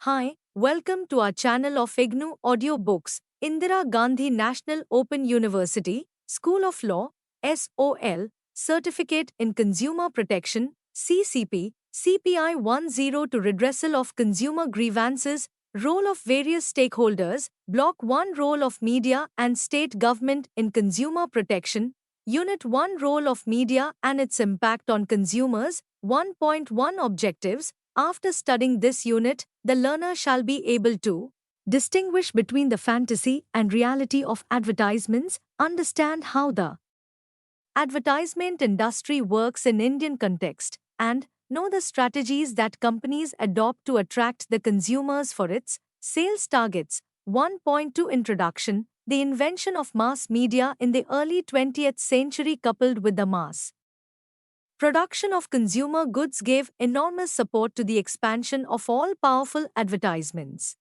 Hi, welcome to our channel of IGNOU Audiobooks, Indira Gandhi National Open University, School of Law, SOL, Certificate in Consumer Protection, CCP, CPI 10 to Redressal of Consumer Grievances, Role of Various Stakeholders, Block 1 Role of Media and State Government in Consumer Protection, Unit 1 Role of Media and its Impact on Consumers, 1.1 Objectives. After studying this unit, the learner shall be able to distinguish between the fantasy and reality of advertisements, understand how the advertisement industry works in Indian context, and know the strategies that companies adopt to attract the consumers for its sales targets. 1.2 Introduction. The invention of mass media in the early 20th century coupled with the mass production of consumer goods gave enormous support to the expansion of all-powerful advertisements.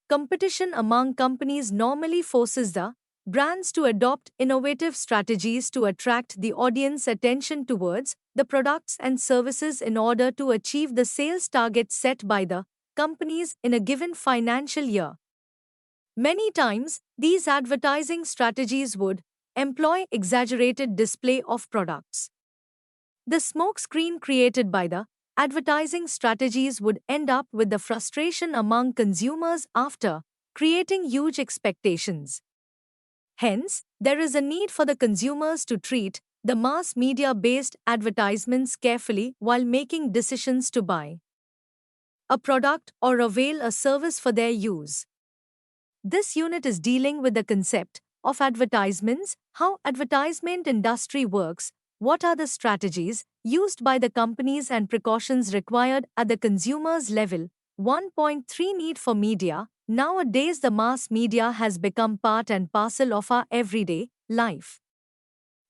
Competition among companies normally forces the brands to adopt innovative strategies to attract the audience attention towards the products and services in order to achieve the sales targets set by the companies in a given financial year. Many times, these advertising strategies would employ exaggerated display of products. The smokescreen created by the advertising strategies would end up with the frustration among consumers after creating huge expectations. Hence, there is a need for the consumers to treat the mass media-based advertisements carefully while making decisions to buy a product or avail a service for their use. This unit is dealing with the concept of advertisements, how advertisement industry works, what are the strategies used by the companies and precautions required at the consumer's level. 1.3 Need for media. Nowadays the mass media has become part and parcel of our everyday life.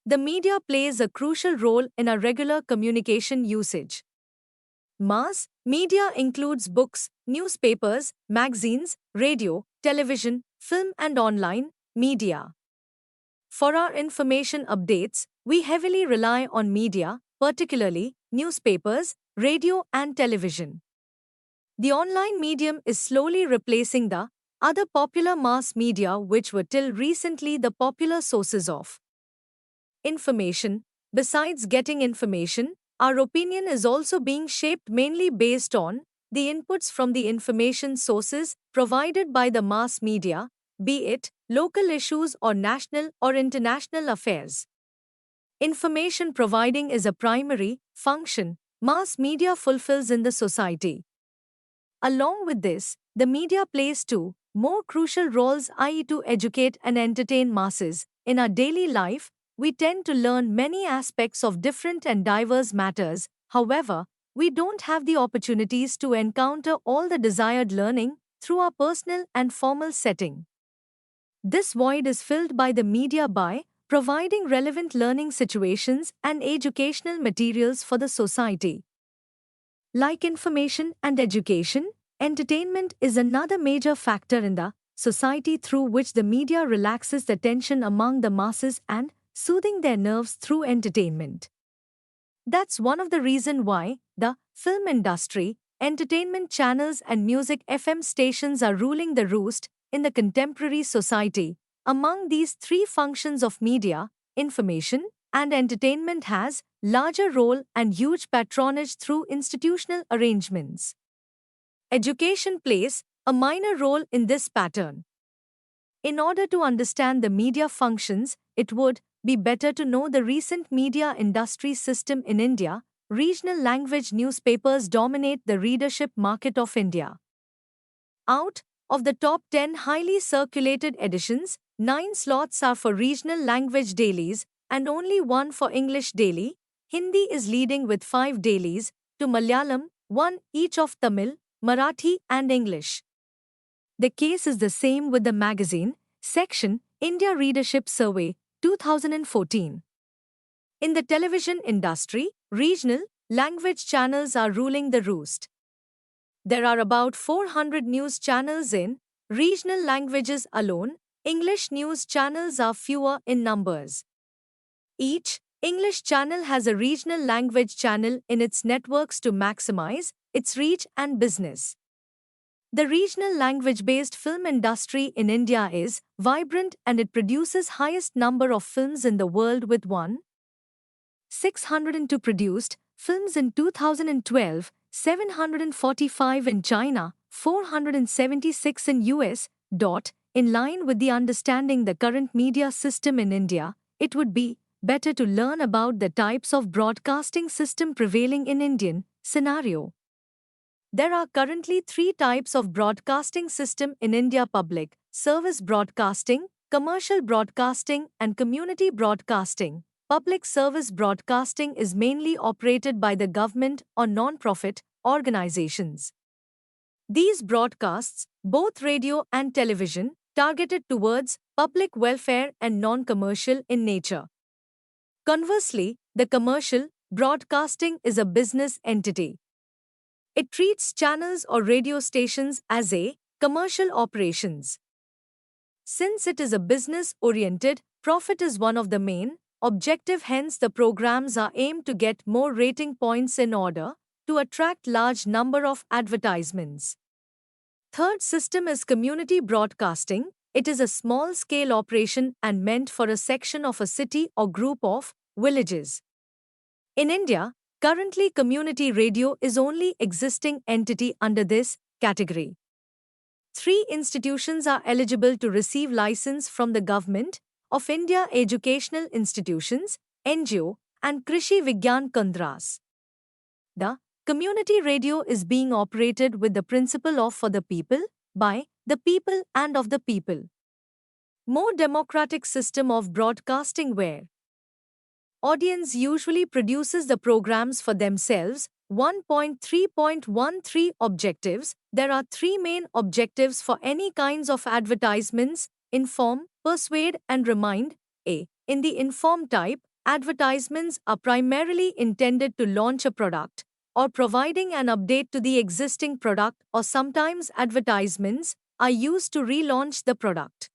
The media plays a crucial role in our regular communication usage. Mass media includes books, newspapers, magazines, radio, television, film and online media. For our information updates, we heavily rely on media, particularly newspapers, radio and television. The online medium is slowly replacing the other popular mass media which were till recently the popular sources of information. Besides getting information, our opinion is also being shaped mainly based on the inputs from the information sources provided by the mass media, be it local issues or national or international affairs. Information providing is a primary function mass media fulfills in the society. Along with this, the media plays two more crucial roles, i.e., to educate and entertain masses. In our daily life, we tend to learn many aspects of different and diverse matters. However, we don't have the opportunities to encounter all the desired learning through our personal and formal setting. This void is filled by the media by providing relevant learning situations and educational materials for the society. Like information and education, entertainment is another major factor in the society through which the media relaxes the tension among the masses and soothing their nerves through entertainment. That's one of the reasons why the film industry, entertainment channels and music FM stations are ruling the roost in the contemporary society. Among these three functions of media, information and entertainment has larger role and huge patronage through institutional arrangements. Education plays a minor role in this pattern. In order to understand the media functions, it would be better to know the recent media industry system in India. Regional language newspapers dominate the readership market of India. Out of the top 10 highly circulated editions, 9 slots are for regional language dailies and only 1 for English daily. Hindi is leading with 5 dailies, to Malayalam, 1 each of Tamil, Marathi and English. The case is the same with the magazine section, India Readership Survey, 2014. In the television industry, regional language channels are ruling the roost. There are about 400 news channels in regional languages alone. English news channels are fewer in numbers. Each English channel has a regional language channel in its networks to maximize its reach and business. The regional language-based film industry in India is vibrant and it produces highest number of films in the world with 602 produced films in 2012, 745 in China, 476 in US. In line with the understanding the current media system in India, it would be better to learn about the types of broadcasting system prevailing in Indian scenario. There are currently three types of broadcasting system in India: public service broadcasting, commercial broadcasting, and community broadcasting. Public service broadcasting is mainly operated by the government or non-profit organizations. These broadcasts, both radio and television, targeted towards public welfare and non-commercial in nature. Conversely, the commercial broadcasting is a business entity. It treats channels or radio stations as a commercial operations. Since it is a business-oriented, profit is one of the main objective, hence the programs are aimed to get more rating points in order to attract large number of advertisements. Third system is community broadcasting. It is a small-scale operation and meant for a section of a city or group of villages. In India, currently community radio is only existing entity under this category. Three institutions are eligible to receive license from the Government of India: Educational Institutions, NGO, and Krishi Vigyan Kendras. The community radio is being operated with the principle of for the people, by the people and of the people. More democratic system of broadcasting where audience usually produces the programs for themselves. 1.3.13 Objectives. There are three main objectives for any kinds of advertisements: inform, persuade, and remind. A. In the inform type, advertisements are primarily intended to launch a product or providing an update to the existing product, or sometimes advertisements are used to relaunch the product.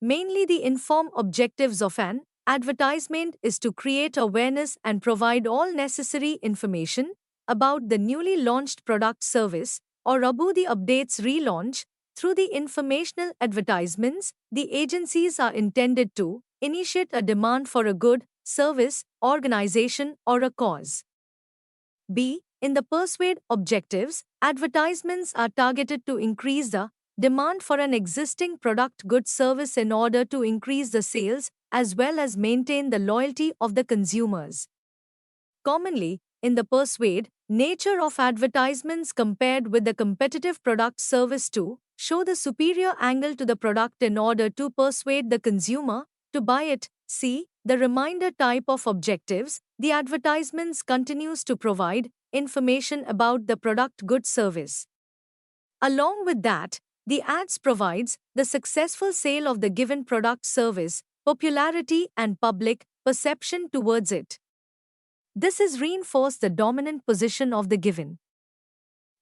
Mainly the inform objectives of an advertisement is to create awareness and provide all necessary information about the newly launched product, service, or about the updates relaunch. Through the informational advertisements, the agencies are intended to initiate a demand for a good, service, organization, or a cause. B. In the persuade objectives, advertisements are targeted to increase the demand for an existing product, good, service in order to increase the sales as well as maintain the loyalty of the consumers. Commonly, in the persuade nature of advertisements compared with the competitive product, service to show the superior angle to the product in order to persuade the consumer to buy it. C. The reminder type of objectives, the advertisements continues to provide information about the product, good, service. Along with that, the ads provides the successful sale of the given product, service, popularity and public perception towards it. This is reinforce the dominant position of the given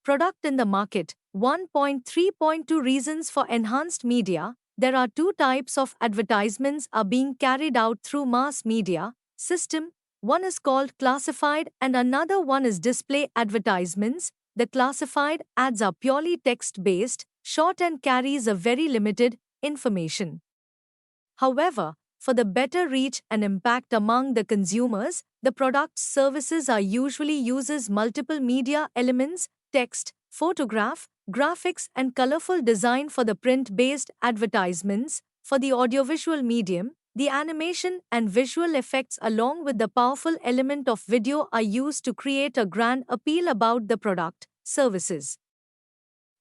product in the market. 1.3.2 Reasons for enhanced media. There are two types of advertisements are being carried out through mass media system. One is called classified and another one is display advertisements. The classified ads are purely text-based, short and carries a very limited information. However, for the better reach and impact among the consumers, the products services are usually uses multiple media elements: text, photograph, graphics and colorful design for the print-based advertisements. For the audiovisual medium, the animation and visual effects along with the powerful element of video are used to create a grand appeal about the product, services.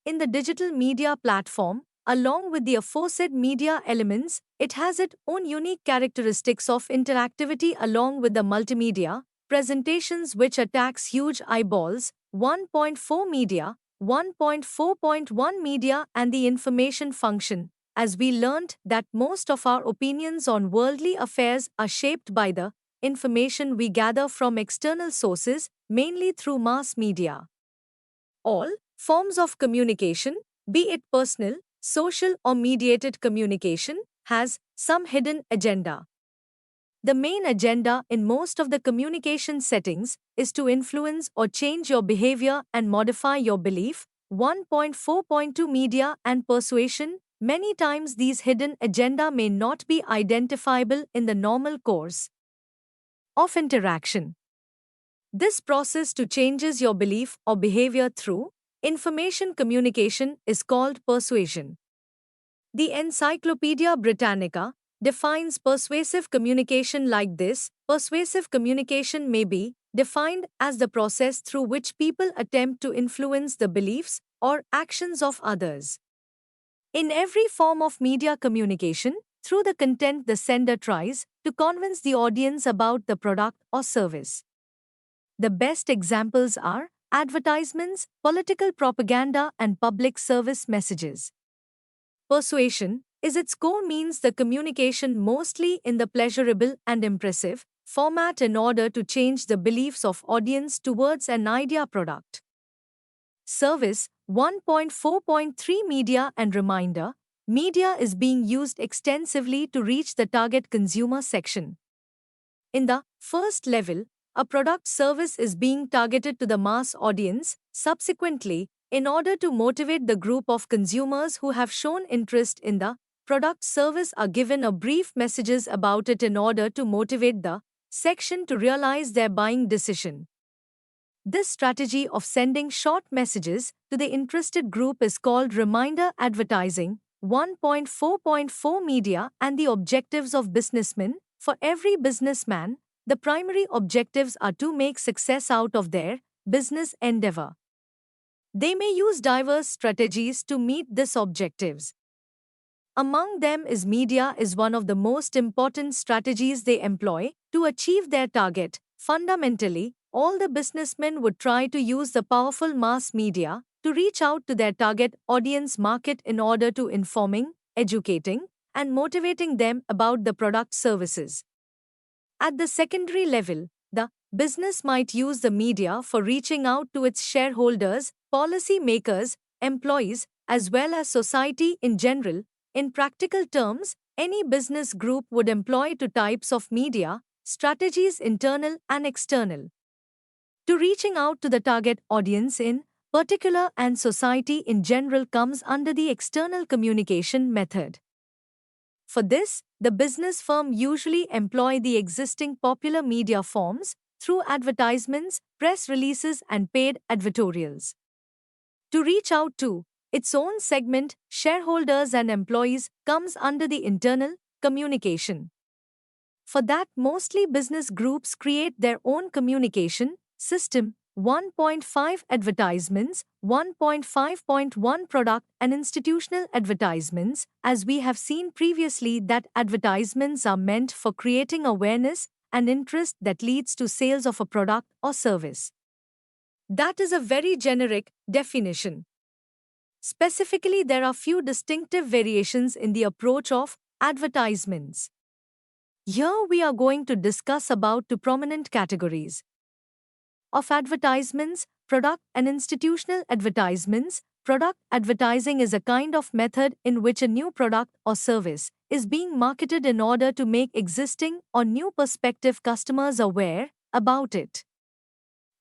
In the digital media platform, along with the aforesaid media elements, it has its own unique characteristics of interactivity along with the multimedia presentations which attacks huge eyeballs. 1.4 Media, 1.4.1 Media and the information function. As we learnt that most of our opinions on worldly affairs are shaped by the information we gather from external sources, mainly through mass media. All forms of communication, be it personal, social or mediated communication, has some hidden agenda. The main agenda in most of the communication settings is to influence or change your behavior and modify your belief, 1.4.2 Media and persuasion. Many times these hidden agenda may not be identifiable in the normal course of interaction. This process to changes your belief or behavior through information communication is called persuasion. The Encyclopedia Britannica defines persuasive communication like this. Persuasive communication may be defined as the process through which people attempt to influence the beliefs or actions of others. In every form of media communication, through the content the sender tries to convince the audience about the product or service. The best examples are advertisements, political propaganda, and public service messages. Persuasion is its core means the communication mostly in the pleasurable and impressive format in order to change the beliefs of audience towards an idea product. Service 1.4.3 Media and reminder. Media is being used extensively to reach the target consumer section. In the first level, a product service is being targeted to the mass audience. Subsequently, in order to motivate the group of consumers who have shown interest in the product service are given a brief messages about it in order to motivate the section to realize their buying decision. This strategy of sending short messages to the interested group is called reminder advertising. 1.4.4 Media and the objectives of businessmen. For every businessman, the primary objectives are to make success out of their business endeavor. They may use diverse strategies to meet these objectives. Among them is media is one of the most important strategies they employ to achieve their target. Fundamentally, all the businessmen would try to use the powerful mass media to reach out to their target audience market in order to informing, educating, and motivating them about the product services. At the secondary level, the business might use the media for reaching out to its shareholders, policy makers, employees, as well as society in general. In practical terms, any business group would employ two types of media strategies, internal and external, to reaching out to the target audience in particular and society in general comes under the external communication method. For this, the business firm usually employ the existing popular media forms through advertisements, press releases and paid advertorials. To reach out to its own segment, shareholders and employees comes under the internal communication. For that, mostly business groups create their own communication system. 1.5 Advertisements. 1.5.1 Product and institutional advertisements. As we have seen previously that advertisements are meant for creating awareness and interest that leads to sales of a product or service. That is a very generic definition. Specifically, there are few distinctive variations in the approach of advertisements. Here we are going to discuss about two prominent categories of advertisements: product and institutional advertisements. Product advertising is a kind of method in which a new product or service is being marketed in order to make existing or new prospective customers aware about it.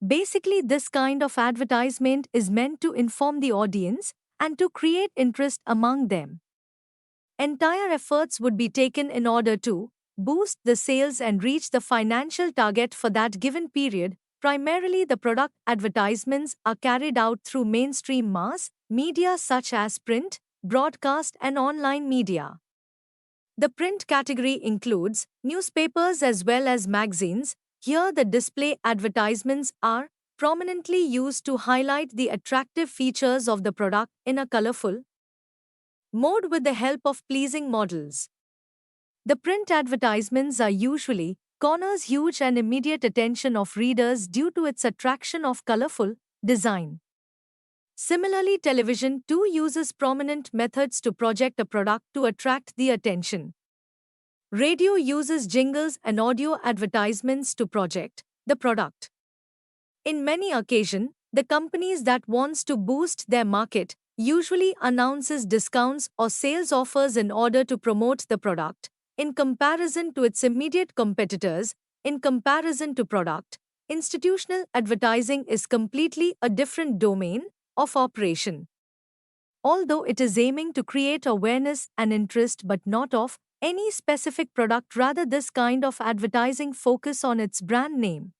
Basically, this kind of advertisement is meant to inform the audience and to create interest among them. Entire efforts would be taken in order to boost the sales and reach the financial target for that given period. Primarily, the product advertisements are carried out through mainstream mass media such as print, broadcast, and online media. The print category includes newspapers as well as magazines. Here, the display advertisements are prominently used to highlight the attractive features of the product in a colorful mode with the help of pleasing models. The print advertisements are usually corners huge and immediate attention of readers due to its attraction of colorful design. Similarly, television too uses prominent methods to project a product to attract the attention. Radio uses jingles and audio advertisements to project the product. In many occasions, the companies that wants to boost their market usually announces discounts or sales offers in order to promote the product in comparison to its immediate competitors. In comparison to product, institutional advertising is completely a different domain. of operation. Although it is aiming to create awareness and interest but not of any specific product, rather this kind of advertising focus on its brand name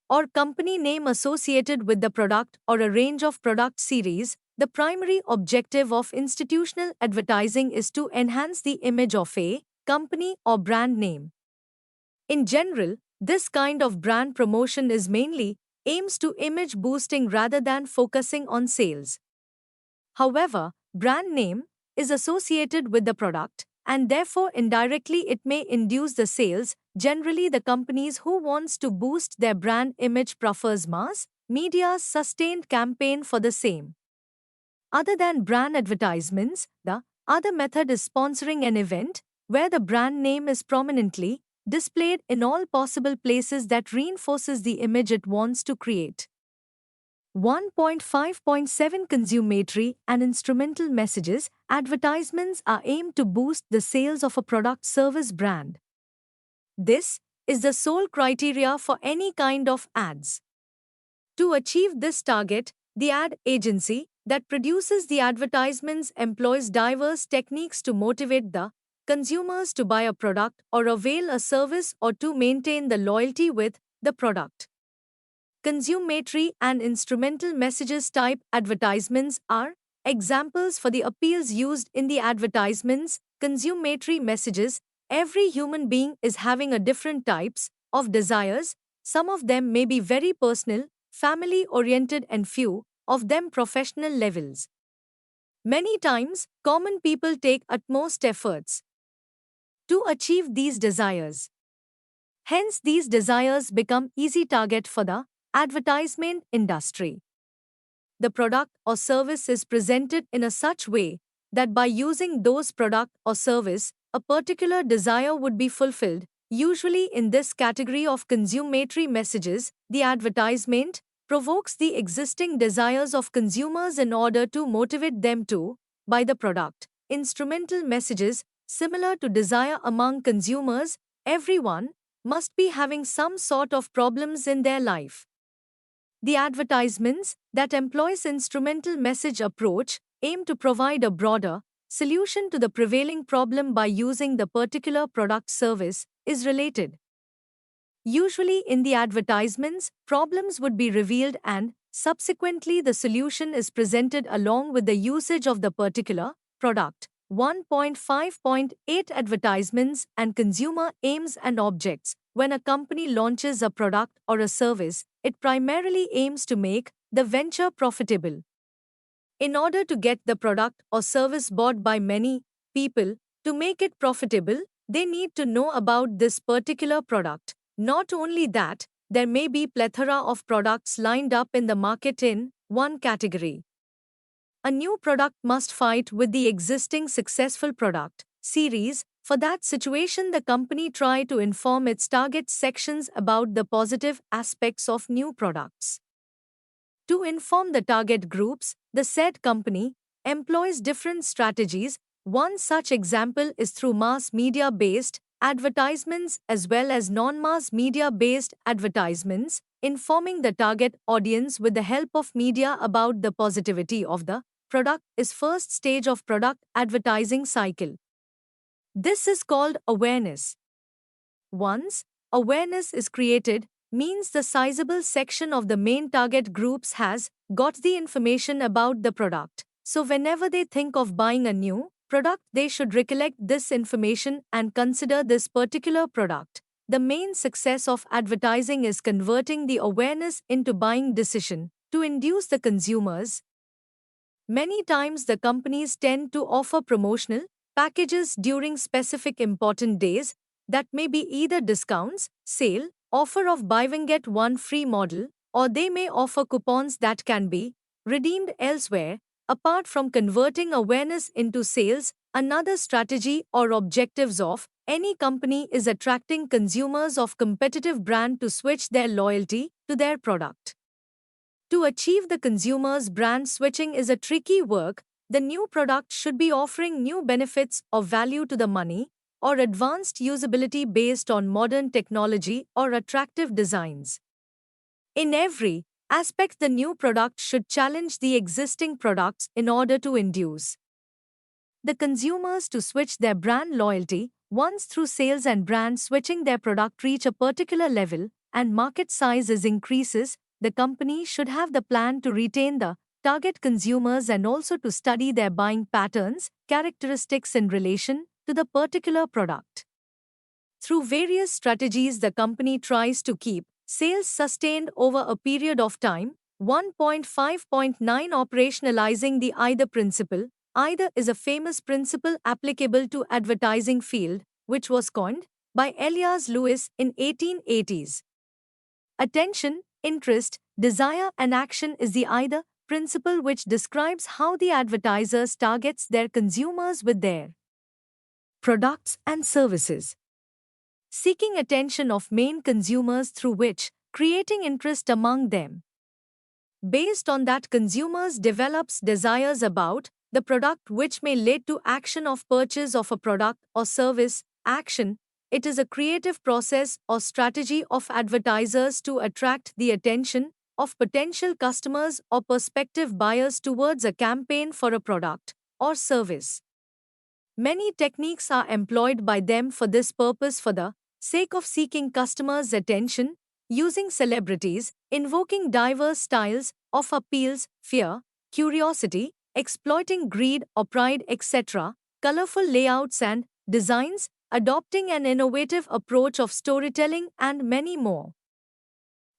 or company name associated with the product or a range of product series. The primary objective of institutional advertising is to enhance the image of a company or brand name. In general, this kind of brand promotion is mainly aims to image boosting rather than focusing on sales. However, brand name is associated with the product and therefore indirectly it may induce the sales. Generally, the companies who wants to boost their brand image prefers mass media's sustained campaign for the same. Other than brand advertisements, the other method is sponsoring an event where the brand name is prominently displayed in all possible places that reinforces the image it wants to create. 1.5.7 Consumatory and instrumental messages. Advertisements are aimed to boost the sales of a product service brand. This is the sole criteria for any kind of ads. To achieve this target, the ad agency that produces the advertisements employs diverse techniques to motivate the consumers to buy a product or avail a service or to maintain the loyalty with the product. Consumatory and instrumental messages type advertisements are examples for the appeals used in the advertisements. Consumatory messages. Every human being is having a different types of desires. Some of them may be very personal, family-oriented and few of them professional levels. Many times, common people take utmost efforts to achieve these desires. Hence, these desires become easy target for the advertisement industry. The product or service is presented in a such way that by using those product or service, a particular desire would be fulfilled. Usually in this category of consumatory messages, the advertisement provokes the existing desires of consumers in order to motivate them to buy the product. Instrumental messages, similar to desire among consumers, everyone must be having some sort of problems in their life. The advertisements that employs instrumental message approach aim to provide a broader solution to the prevailing problem by using the particular product service is related. Usually in the advertisements, problems would be revealed and subsequently the solution is presented along with the usage of the particular product. 1.5.8 Advertisements and consumer aims and objects. When a company launches a product or a service, it primarily aims to make the venture profitable. In order to get the product or service bought by many people, to make it profitable, they need to know about this particular product. Not only that, there may be plethora of products lined up in the market in one category. A new product must fight with the existing successful product series. For that situation, the company try to inform its target sections about the positive aspects of new products. To inform the target groups, the said company employs different strategies. One such example is through mass media-based advertisements as well as non-mass media-based advertisements, informing the target audience with the help of media about the positivity of the product is first stage of product advertising cycle. This is called awareness. Once awareness is created, means the sizable section of the main target groups has got the information about the product. So whenever they think of buying a new product, they should recollect this information and consider this particular product. The main success of advertising is converting the awareness into buying decision to induce the consumers. Many times the companies tend to offer promotional packages during specific important days that may be either discounts, sale, offer of buy one get one free model, or they may offer coupons that can be redeemed elsewhere. Apart from converting awareness into sales, another strategy or objectives of any company is attracting consumers of competitive brand to switch their loyalty to their product. To achieve the consumer's brand switching is a tricky work. The new product should be offering new benefits of value to the money or advanced usability based on modern technology or attractive designs. In every aspects, the new product should challenge the existing products in order to induce the consumers to switch their brand loyalty. Once through sales and brand switching their product reach a particular level and market size is increases, the company should have the plan to retain the target consumers and also to study their buying patterns, characteristics in relation to the particular product. Through various strategies, the company tries to keep sales sustained over a period of time. 1.5.9 Operationalizing the either principle. Either is a famous principle applicable to advertising field, which was coined by Elias Lewis in 1880s. Attention, interest, desire and action is the either principle which describes how the advertisers targets their consumers with their products and services, seeking attention of main consumers through which creating interest among them. Based on that, consumers develops desires about the product which may lead to action of purchase of a product or service. Action, it is a creative process or strategy of advertisers to attract the attention of potential customers or prospective buyers towards a campaign for a product or service. Many techniques are employed by them for this purpose for the sake of seeking customers' attention, using celebrities, invoking diverse styles of appeals, fear, curiosity, exploiting greed or pride, etc., colorful layouts and designs, adopting an innovative approach of storytelling, and many more.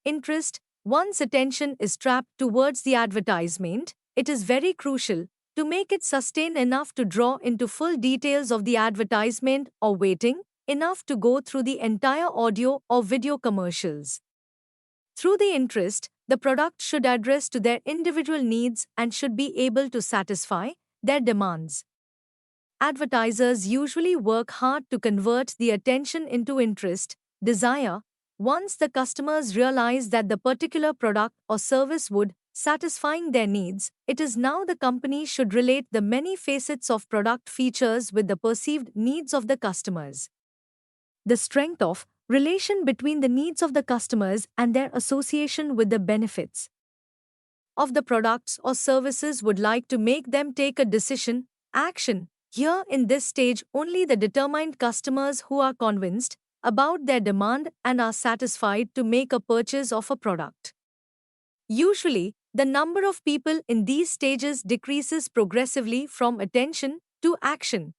Interest. Once attention is trapped towards the advertisement, it is very crucial to make it sustain enough to draw into full details of the advertisement or waiting enough to go through the entire audio or video commercials. Through the interest, the product should address to their individual needs and should be able to satisfy their demands. Advertisers usually work hard to convert the attention into interest, desire. Once the customers realize that the particular product or service would satisfying their needs, it is now the company should relate the many facets of product features with the perceived needs of the customers. The strength of relation between the needs of the customers and their association with the benefits of the products or services would like to make them take a decision, action. Here in this stage, only the determined customers who are convinced about their demand and are satisfied to make a purchase of a product. Usually, the number of people in these stages decreases progressively from attention to action.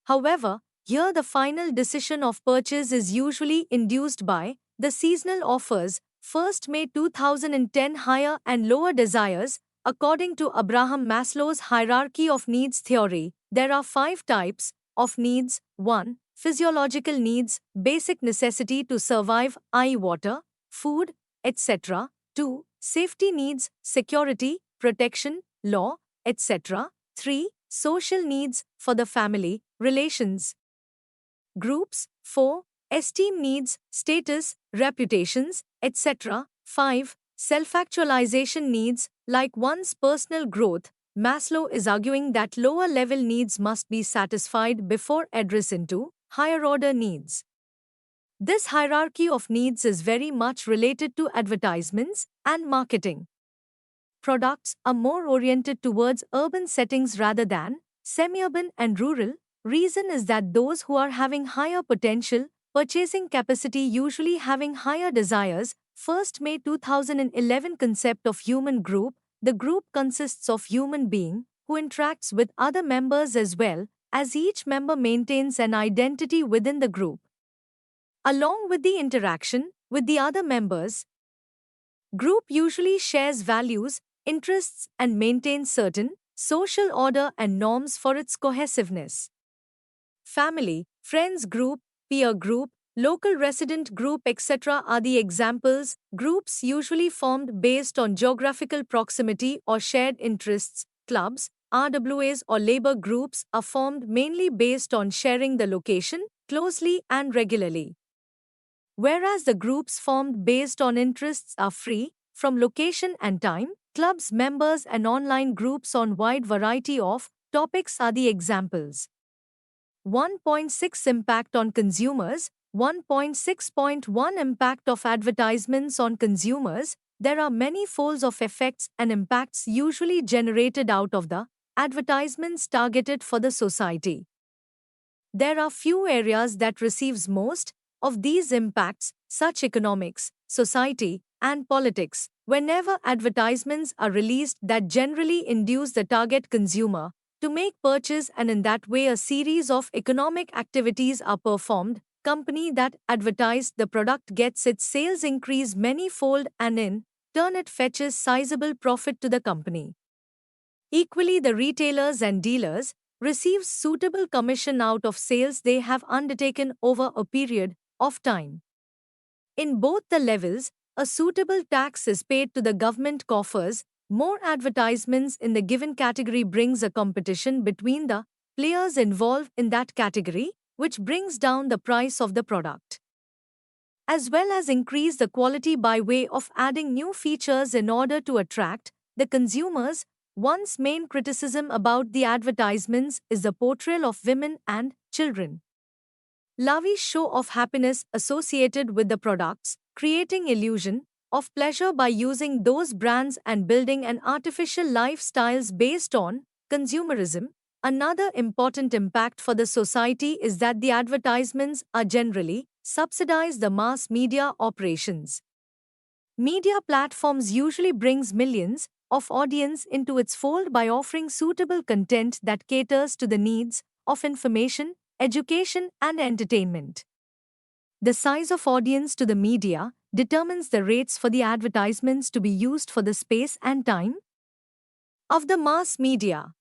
However, here the final decision of purchase is usually induced by the seasonal offers. 1st May 2010 Higher and lower desires. According to Abraham Maslow's hierarchy of needs theory, there are 5 types of needs. 1. Physiological needs, basic necessity to survive, i.e. water, food, etc. 2. Safety needs, security, protection, law, etc. 3. Social needs, for the family, relations, groups. 4. Esteem needs, status, reputations, etc. 5. Self-actualization needs, like one's personal growth. Maslow is arguing that lower-level needs must be satisfied before addressing to higher-order needs. This hierarchy of needs is very much related to advertisements and marketing. Products are more oriented towards urban settings rather than semi-urban and rural. Reason is that those who are having higher potential purchasing capacity usually having higher desires. 1st May 2011 Concept of human group. The group consists of human being who interacts with other members as well as each member maintains an identity within the group. Along with the interaction with the other members, group usually shares values, interests and maintains certain social order and norms for its cohesiveness. Family, friends group, peer group, local resident group, etc. are the examples. Groups usually formed based on geographical proximity or shared interests. Clubs, RWAs or labor groups are formed mainly based on sharing the location closely and regularly. Whereas the groups formed based on interests are free from location and time. Clubs, members and online groups on wide variety of topics are the examples. 1.6 Impact on consumers. 1.6.1 Impact of advertisements on consumers. there are many folds of effects and impacts usually generated out of the advertisements targeted for the society. There are few areas that receives most of these impacts, such economics, society, and politics. Whenever advertisements are released that generally induce the target consumer to make purchase, and in that way a series of economic activities are performed, company that advertised the product gets its sales increase many-fold and in turn it fetches sizable profit to the company. Equally, the retailers and dealers receive suitable commission out of sales they have undertaken over a period of time. In both the levels, a suitable tax is paid to the government coffers. More advertisements in the given category brings a competition between the players involved in that category, which brings down the price of the product, as well as increase the quality by way of adding new features in order to attract the consumers. One's main criticism about the advertisements is the portrayal of women and children. Lavish show of happiness associated with the products, creating illusion of pleasure by using those brands and building an artificial lifestyles based on consumerism. Another important impact for the society is that the advertisements are generally subsidize the mass media operations. Media platforms usually brings millions of audience into its fold by offering suitable content that caters to the needs of information, education, and entertainment. The size of audience to the media determines the rates for the advertisements to be used for the space and time of the mass media.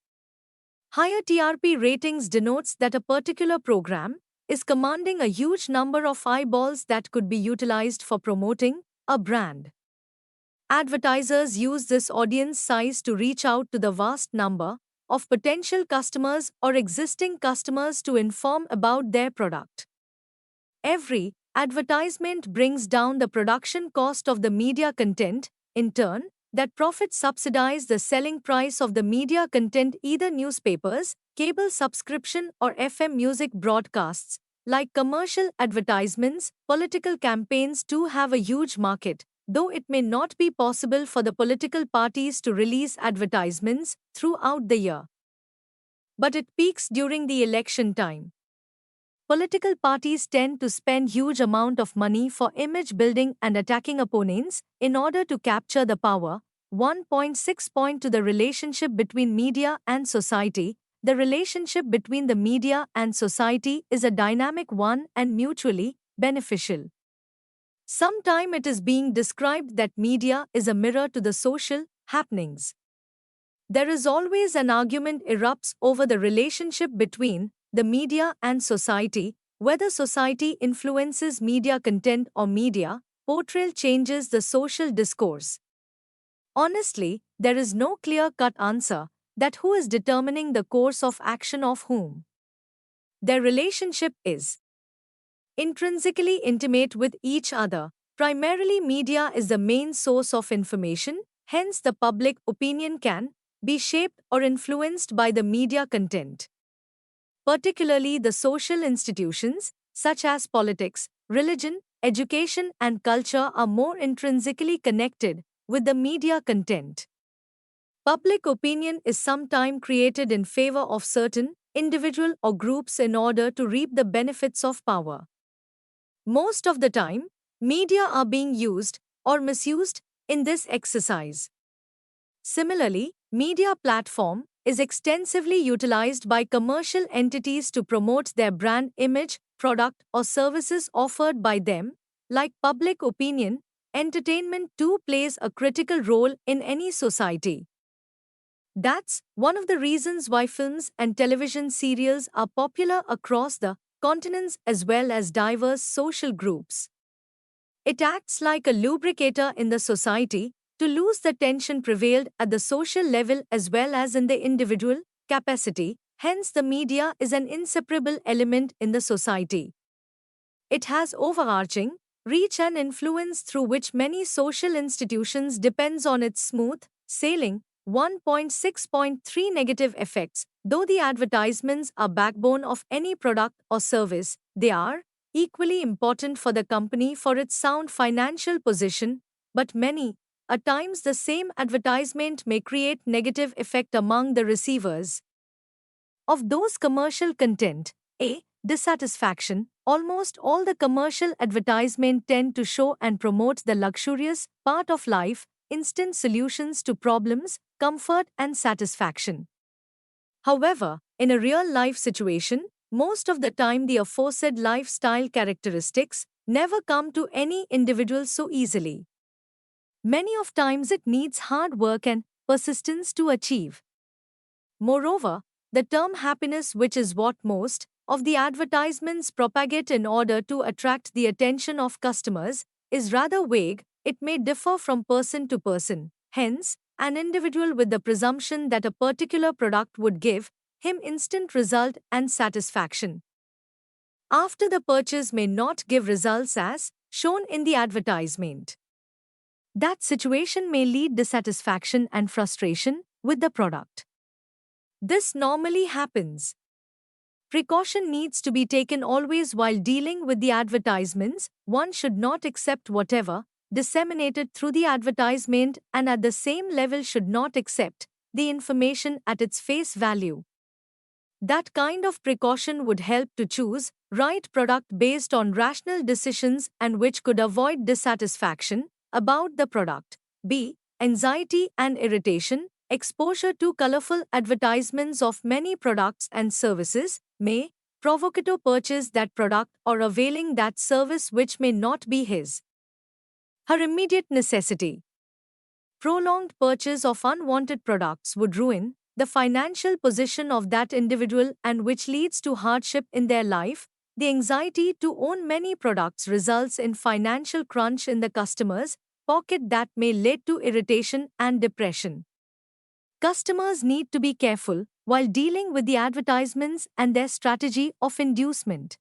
Higher TRP ratings denotes that a particular program is commanding a huge number of eyeballs that could be utilized for promoting a brand. Advertisers use this audience size to reach out to the vast number of potential customers or existing customers to inform about their product. Every advertisement brings down the production cost of the media content. In turn, that profit subsidize the selling price of the media content, either newspapers, cable subscription, or FM music broadcasts. Like commercial advertisements, political campaigns too have a huge market, though it may not be possible for the political parties to release advertisements throughout the year. But it peaks during the election time. Political parties tend to spend huge amount of money for image building and attacking opponents in order to capture the power. 1.6 Point to the relationship between media and society. The relationship between the media and society is a dynamic one and mutually beneficial. Sometime it is being described that media is a mirror to the social happenings. There is always an argument erupts over the relationship between the media and society, whether society influences media content or media portrayal changes the social discourse. Honestly, there is no clear-cut answer that who is determining the course of action of whom. Their relationship is intrinsically intimate with each other. Primarily, media is the main source of information, hence the public opinion can be shaped or influenced by the media content. Particularly the social institutions, such as politics, religion, education, and culture, are more intrinsically connected with the media content. Public opinion is sometimes created in favor of certain individual or groups in order to reap the benefits of power. Most of the time, media are being used or misused in this exercise. Similarly, media platform is extensively utilized by commercial entities to promote their brand image, product, or services offered by them. Like public opinion, entertainment too plays a critical role in any society. That's one of the reasons why films and television serials are popular across the continents as well as diverse social groups. It acts like a lubricator in the society to lose the tension prevailed at the social level as well as in the individual capacity. Hence, the media is an inseparable element in the society. It has overarching reach and influence through which many social institutions depends on its smooth sailing. 1.6.3 Negative effects. Though the advertisements are backbone of any product or service, they are equally important for the company for its sound financial position, but many at times the same advertisement may create negative effect among the receivers of those commercial content. A. Dissatisfaction. Almost all the commercial advertisement tend to show and promote the luxurious part of life, instant solutions to problems, comfort and satisfaction. However, in a real life situation, most of the time the aforesaid lifestyle characteristics never come to any individual so easily. Many of times it needs hard work and persistence to achieve. Moreover, the term happiness, which is what most of the advertisements propagate in order to attract the attention of customers, is rather vague. It may differ from person to person. Hence, an individual with the presumption that a particular product would give him instant result and satisfaction after the purchase may not give results as shown in the advertisement. That situation may lead dissatisfaction and frustration with the product. This normally happens. Precaution needs to be taken always while dealing with the advertisements. One should not accept whatever disseminated through the advertisement and at the same level should not accept the information at its face value. That kind of precaution would help to choose right product based on rational decisions and which could avoid dissatisfaction about the product. B. Anxiety and irritation. Exposure to colorful advertisements of many products and services may provoke to purchase that product or availing that service which may not be his her immediate necessity. Prolonged purchase of unwanted products would ruin the financial position of that individual and which leads to hardship in their life. The anxiety to own many products results in financial crunch in the customer's pocket that may lead to irritation and depression. Customers need to be careful while dealing with the advertisements and their strategy of inducement.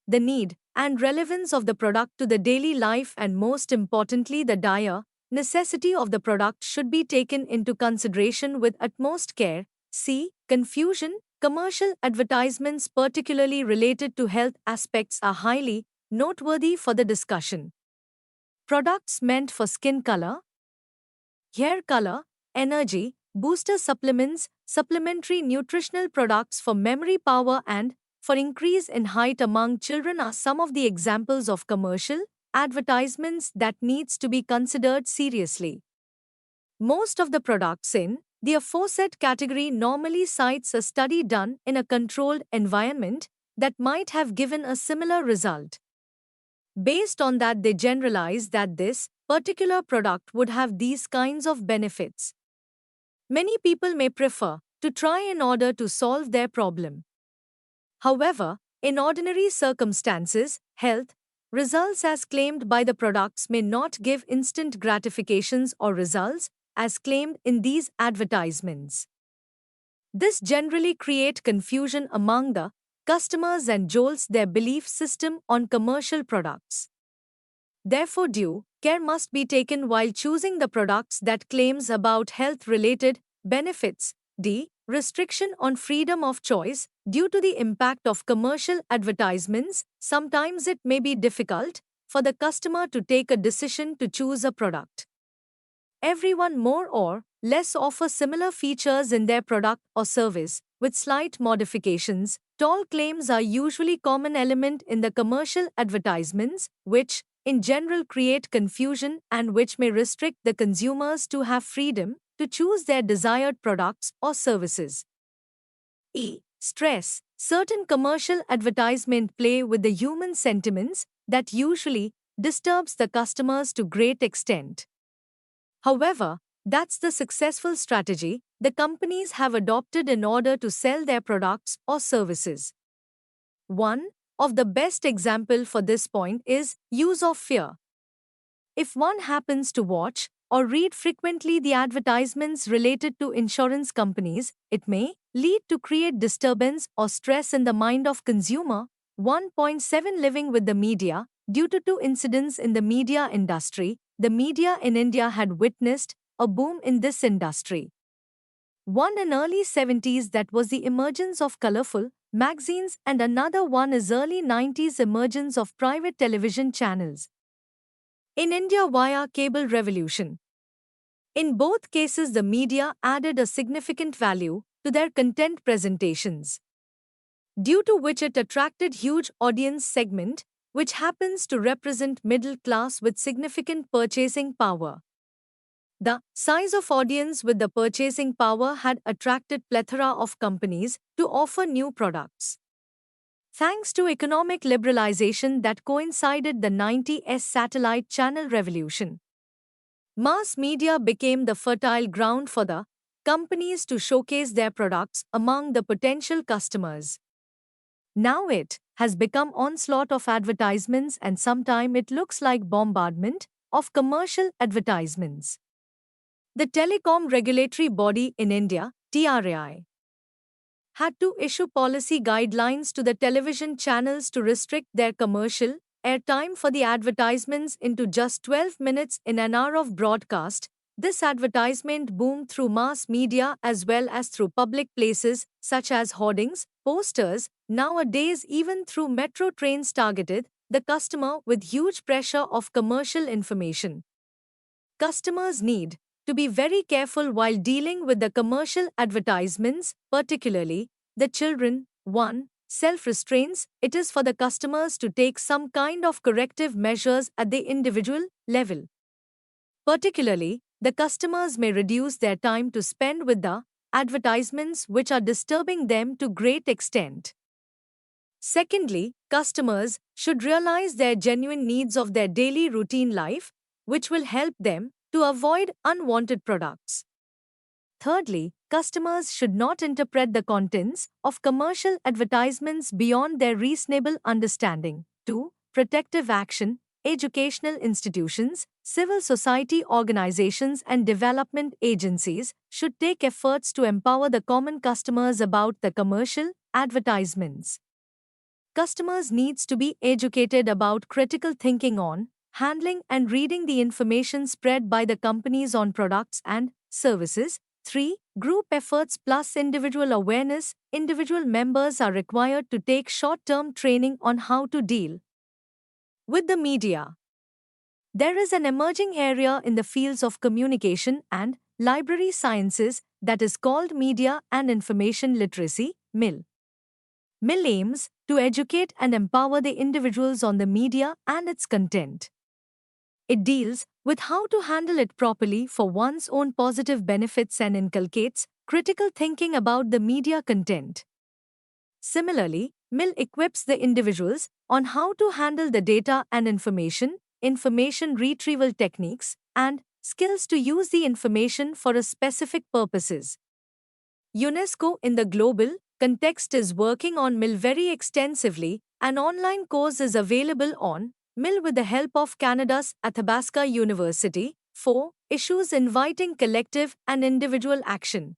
The need and relevance of the product to the daily life and most importantly the dire necessity of the product should be taken into consideration with utmost care. C. Confusion. Commercial advertisements particularly related to health aspects are highly noteworthy for the discussion. Products meant for skin color, hair color, energy, booster supplements, supplementary nutritional products for memory power and for increase in height among children are some of the examples of commercial advertisements that needs to be considered seriously. Most of the products in the aforesaid category normally cites a study done in a controlled environment that might have given a similar result. Based on that, they generalize that this particular product would have these kinds of benefits. Many people may prefer to try in order to solve their problem. However, in ordinary circumstances, health results as claimed by the products may not give instant gratifications or results as claimed in these advertisements. This generally creates confusion among the customers and jolts their belief system on commercial products. Therefore, due care must be taken while choosing the products that claims about health-related benefits. D. Restriction on freedom of choice. Due to the impact of commercial advertisements, sometimes it may be difficult for the customer to take a decision to choose a product. Everyone more or less offer similar features in their product or service, with slight modifications. Tall claims are usually common element in the commercial advertisements, which, in general, create confusion and which may restrict the consumers to have freedom to choose their desired products or services. E. Stress. Certain commercial advertisements play with the human sentiments that usually disturbs the customers to great extent. However, that's the successful strategy the companies have adopted in order to sell their products or services. One of the best example for this point is use of fear. If one happens to watch or read frequently the advertisements related to insurance companies, it may lead to create disturbance or stress in the mind of consumer. 1.7 Living with the media. Due to two incidents in the media industry, the media in India had witnessed a boom in this industry. One in early 70s that was the emergence of colorful magazines and another one is early 90s emergence of private television channels in India via cable revolution. In both cases, the media added a significant value to their content presentations, due to which it attracted huge audience segment, which happens to represent middle class with significant purchasing power. The size of audience with the purchasing power had attracted plethora of companies to offer new products. Thanks to economic liberalization that coincided the 90s satellite channel revolution, mass media became the fertile ground for the companies to showcase their products among the potential customers. Now it has become onslaught of advertisements, and sometimes it looks like bombardment of commercial advertisements. The telecom regulatory body in India, TRAI, had to issue policy guidelines to the television channels to restrict their commercial airtime for the advertisements into just 12 minutes in an hour of broadcast. This advertisement boomed through mass media as well as through public places such as hoardings, posters, nowadays even through metro trains targeted the customer with huge pressure of commercial information. Customers need to be very careful while dealing with the commercial advertisements, particularly the children. 1. Self-restraints. It is for the customers to take some kind of corrective measures at the individual level. Particularly, the customers may reduce their time to spend with the advertisements which are disturbing them to great extent. Secondly, customers should realize their genuine needs of their daily routine life, which will help them to avoid unwanted products. Thirdly, customers should not interpret the contents of commercial advertisements beyond their reasonable understanding. 2. Protective action. Educational institutions, civil society organizations, and development agencies should take efforts to empower the common customers about the commercial advertisements. Customers needs to be educated about critical thinking on handling and reading the information spread by the companies on products and services. 3. Group efforts plus individual awareness. Individual members are required to take short-term training on how to deal with the media. There is an emerging area in the fields of communication and library sciences that is called Media and Information Literacy, MIL. MIL aims to educate and empower the individuals on the media and its content. It deals with how to handle it properly for one's own positive benefits and inculcates critical thinking about the media content. Similarly, MIL equips the individuals on how to handle the data and information retrieval techniques, and skills to use the information for a specific purposes. UNESCO in the global context is working on MIL very extensively. An online course is available on MIL with the help of Canada's Athabasca University. 4. Issues inviting collective and individual action.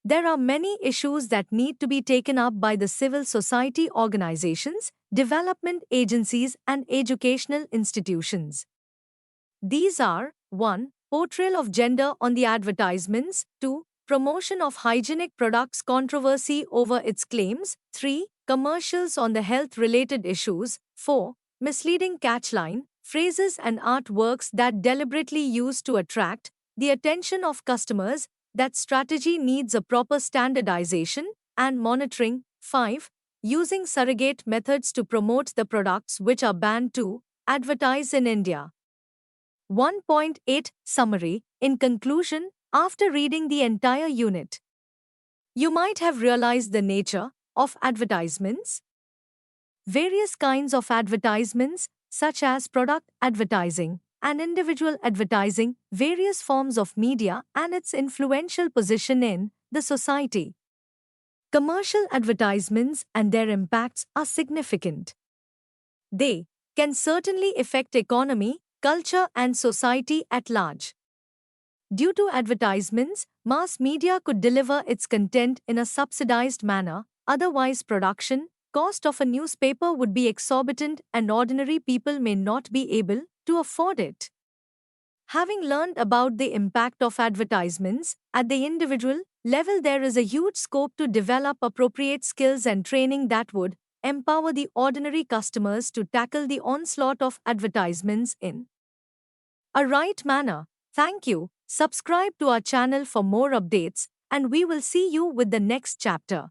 There are many issues that need to be taken up by the civil society organizations, development agencies, and educational institutions. These are 1. Portrayal of gender on the advertisements. 2. Promotion of hygienic products, controversy over its claims. 3. Commercials on the health-related issues. 4. Misleading catchline, phrases and artworks that deliberately use to attract the attention of customers. That strategy needs a proper standardization and monitoring. 5. Using surrogate methods to promote the products which are banned to advertise in India. 1.8 Summary. In conclusion, after reading the entire unit, you might have realized the nature of advertisements. Various kinds of advertisements, such as product advertising and individual advertising, various forms of media, and its influential position in the society. Commercial advertisements and their impacts are significant. They can certainly affect economy, culture, and society at large. Due to advertisements, mass media could deliver its content in a subsidized manner, otherwise production cost of a newspaper would be exorbitant and ordinary people may not be able to afford it. Having learned about the impact of advertisements at the individual level, there is a huge scope to develop appropriate skills and training that would empower the ordinary customers to tackle the onslaught of advertisements in a right manner. Thank you. Subscribe to our channel for more updates, and we will see you with the next chapter.